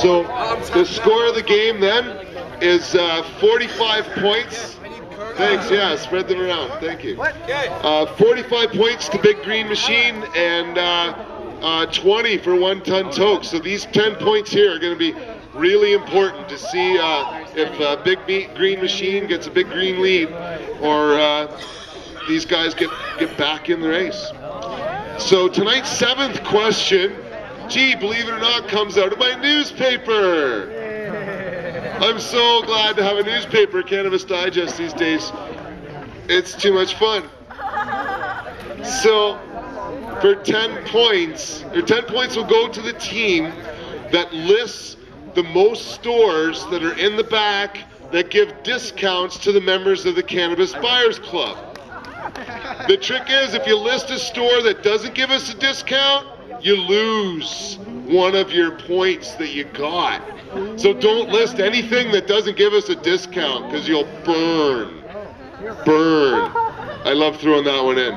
So the score of the game then is 45 points. Thanks, yeah, spread them around. Thank you. 45 points to Big Green Machine and 20 for One Ton Toke. So these 10 points here are going to be really important to see if Big Green Machine gets a big green lead or these guys get back in the race. So tonight's 7th question, gee, believe it or not, comes out of my newspaper. I'm so glad to have a newspaper, Cannabis Digest, these days. It's too much fun. So, for 10 points, or 10 points will go to the team that lists the most stores that are in the back that give discounts to the members of the Cannabis Buyers Club. The trick is, if you list a store that doesn't give us a discount, you lose one of your points that you got. So don't list anything that doesn't give us a discount, because you'll burn. I love throwing that one in.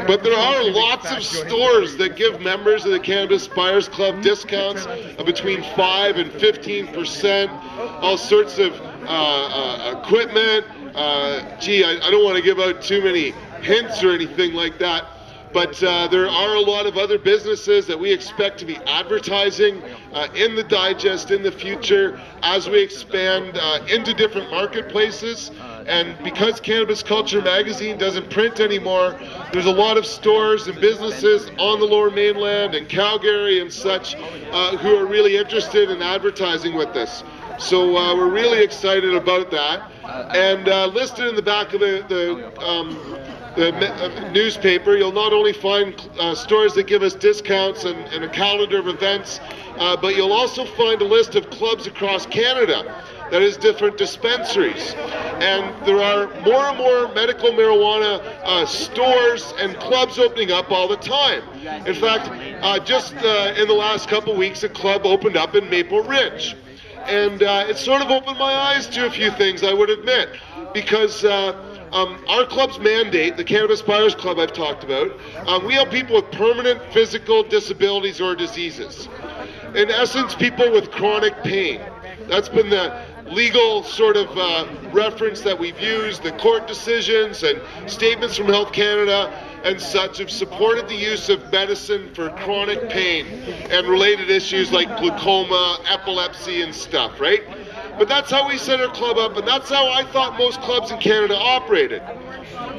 But there are lots of stores that give members of the Cannabis Buyers Club discounts of between 5 and 15%, all sorts of equipment. Gee, I don't want to give out too many hints or anything like that. But there are a lot of other businesses that we expect to be advertising in the Digest in the future as we expand into different marketplaces. And because Cannabis Culture Magazine doesn't print anymore, there's a lot of stores and businesses on the Lower Mainland and Calgary and such who are really interested in advertising with us. So we're really excited about that. And listed in the back of the newspaper, you'll not only find stores that give us discounts and a calendar of events, but you'll also find a list of clubs across Canada that is different dispensaries. And there are more and more medical marijuana stores and clubs opening up all the time. In fact, just in the last couple weeks, a club opened up in Maple Ridge. And it sort of opened my eyes to a few things, I would admit, because our club's mandate, the Cannabis Buyers Club I've talked about, we have people with permanent physical disabilities or diseases. In essence, people with chronic pain. That's been the legal sort of reference that we've used. The court decisions and statements from Health Canada and such have supported the use of medicine for chronic pain and related issues like glaucoma, epilepsy and stuff, right? But that's how we set our club up, and that's how I thought most clubs in Canada operated.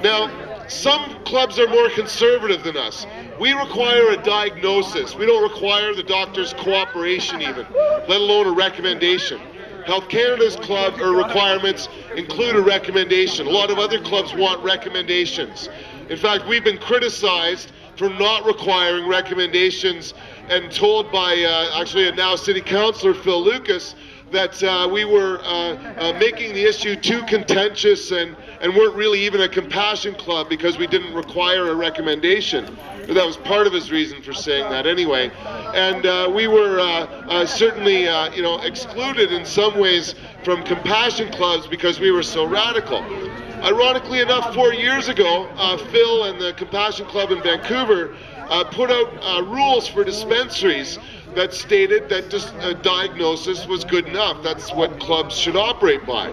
Now, some clubs are more conservative than us. We require a diagnosis. We don't require the doctor's cooperation even, let alone a recommendation. Health Canada's club or requirements include a recommendation. A lot of other clubs want recommendations. In fact, we've been criticized for not requiring recommendations and told by actually a now city councillor, Phil Lucas, that we were making the issue too contentious and weren't really even a compassion club because we didn't require a recommendation. That was part of his reason for saying that anyway. And we were certainly excluded in some ways from compassion clubs because we were so radical. Ironically enough, 4 years ago, Phil and the Compassion Club in Vancouver put out rules for dispensaries that stated that just a diagnosis was good enough. That's what clubs should operate by.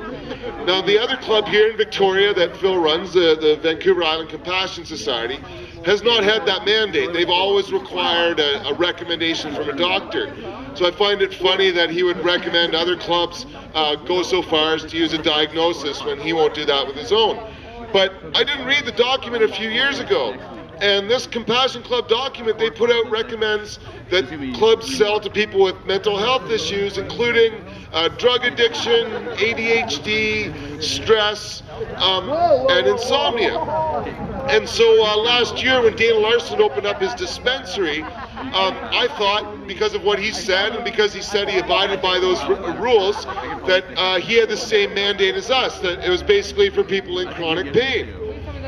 Now, the other club here in Victoria that Phil runs, the Vancouver Island Compassion Society, has not had that mandate. They've always required a recommendation from a doctor. So I find it funny that he would recommend other clubs go so far as to use a diagnosis when he won't do that with his own. But I didn't read the document a few years ago. And this Compassion Club document they put out recommends that clubs sell to people with mental health issues, including drug addiction, ADHD, stress, and insomnia. And so last year when Dana Larson opened up his dispensary, I thought, because of what he said and because he said he abided by those rules, that he had the same mandate as us, that it was basically for people in chronic pain.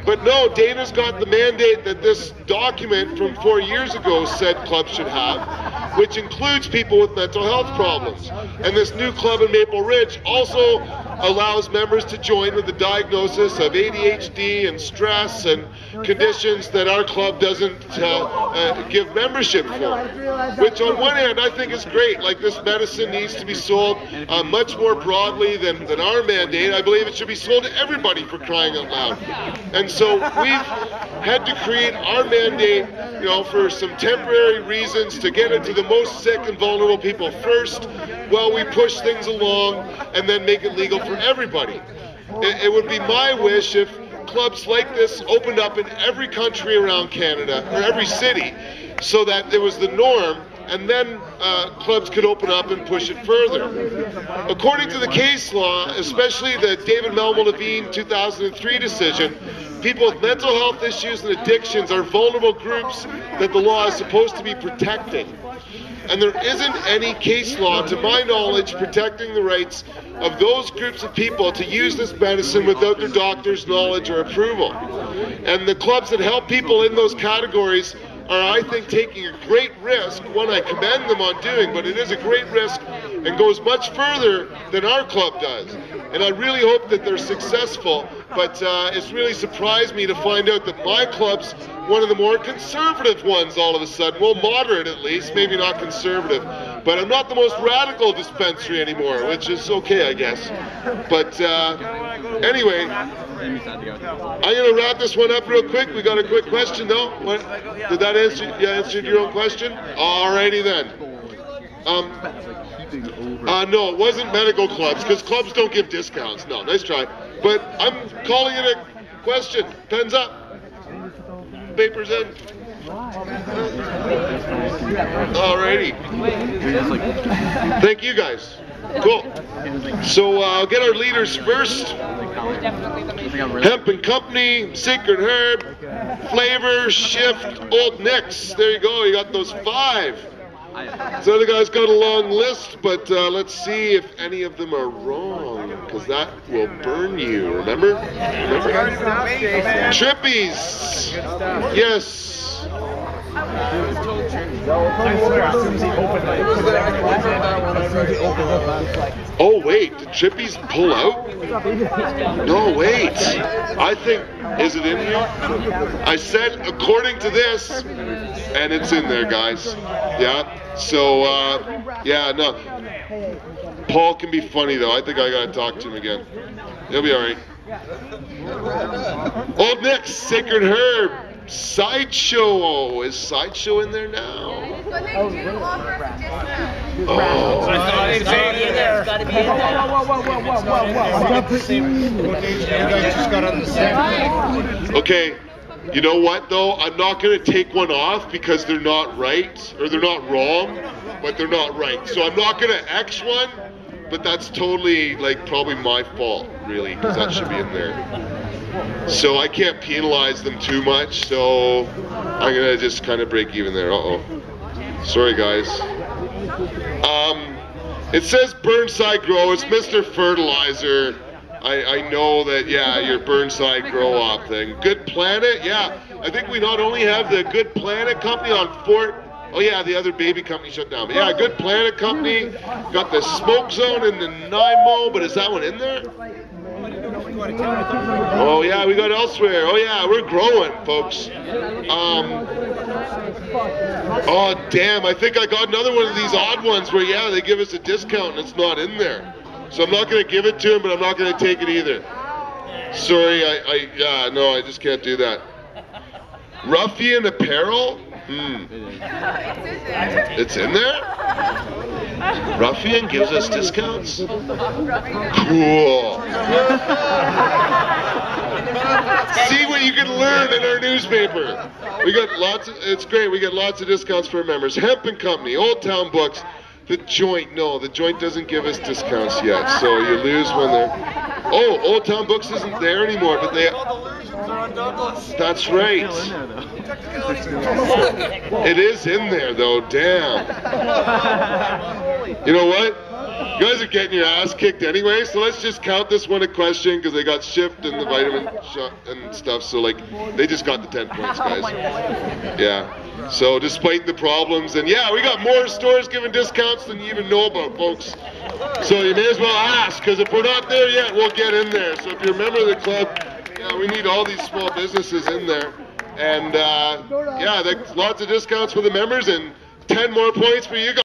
But no, Dana's got the mandate that this document from 4 years ago said clubs should have, which includes people with mental health problems. And this new club in Maple Ridge also allows members to join with a diagnosis of ADHD and stress and conditions that our club doesn't give membership for. Which on one hand I think is great. Like, this medicine needs to be sold much more broadly than our mandate. I believe it should be sold to everybody, for crying out loud. And so we've had to create our mandate, you know, for some temporary reasons, to get it to the most sick and vulnerable people first, while we push things along and then make it legal for everybody. It would be my wish if clubs like this opened up in every country around Canada, or every city, so that there was the norm, and then clubs could open up and push it further. According to the case law, especially the David Melville Levine 2003 decision, people with mental health issues and addictions are vulnerable groups that the law is supposed to be protecting. And there isn't any case law, to my knowledge, protecting the rights of those groups of people to use this medicine without their doctor's knowledge or approval. And the clubs that help people in those categories are, I think, taking a great risk, one I commend them on doing, but it is a great risk and goes much further than our club does. And I really hope that they're successful, but it's really surprised me to find out that my club's one of the more conservative ones all of a sudden. Well, moderate at least, maybe not conservative. But I'm not the most radical dispensary anymore, which is okay, I guess. But anyway, I'm going to wrap this one up real quick. We got a quick question, though. What? Did that answer? You answered your own question? Alrighty then. No, it wasn't medical clubs, because clubs don't give discounts. No, nice try. But I'm calling it a question. Pens up. Papers in. Alrighty. Thank you guys. Cool. So I'll get our leaders first. Hemp and Company, Sacred Herb, Flavor, Shift, Old Nicks. There you go. You got those 5. So the guy's got a long list, but let's see if any of them are wrong, because that will burn you. Remember? Trippies. Yes. Oh wait, did Trippies pull out? No, wait. I think, is it in here? I said according to this, and it's in there, guys. Yeah. So yeah, no. Paul can be funny though. I think I gotta talk to him again. He'll be alright. Old Nicks, Sacred Herb, Sideshow. Is Sideshow in there now? Oh. Okay. You know what though? I'm not going to take one off because they're not right, or they're not wrong, but they're not right. So I'm not going to X one, but that's totally like probably my fault, really, because that should be in there. So I can't penalize them too much, so I'm going to just kind of break even there. Uh-oh. Sorry, guys. It says Burnside Grow. It's Mr. Fertilizer. I know that, yeah, your Burnside Grow Op thing. Good Planet, yeah. I think we not only have the Good Planet company on Fort, oh yeah, the other baby company shut down. But yeah, Good Planet company, got the Smoke Zone and the Nimo, but is that one in there? Oh yeah, we got elsewhere. Oh yeah, we're growing, folks. Oh damn, I think I got another one of these odd ones where, yeah, they give us a discount and it's not in there. So I'm not going to give it to him, but I'm not going to take it either. Sorry, yeah, no, I just can't do that. Ruffian Apparel? It's in there? Ruffian gives us discounts? Cool. See what you can learn in our newspaper. We got lots of, it's great, we get lots of discounts for our members. Hemp and Company, Old Town Books. The Joint, no, the Joint doesn't give us discounts yet, so you lose when they're... Oh, Old Town Books isn't there anymore, but they... That's right. It is in there, though, damn. You know what? You guys are getting your ass kicked anyway, so let's just count this one a question because they got shipped and the vitamin shot and stuff. So like, they just got the 10 points, guys. Yeah. So despite the problems, and yeah, we got more stores giving discounts than you even know about, folks. So you may as well ask, because if we're not there yet, we'll get in there. So if you're a member of the club, yeah, we need all these small businesses in there. And yeah, lots of discounts for the members and 10 more points for you guys.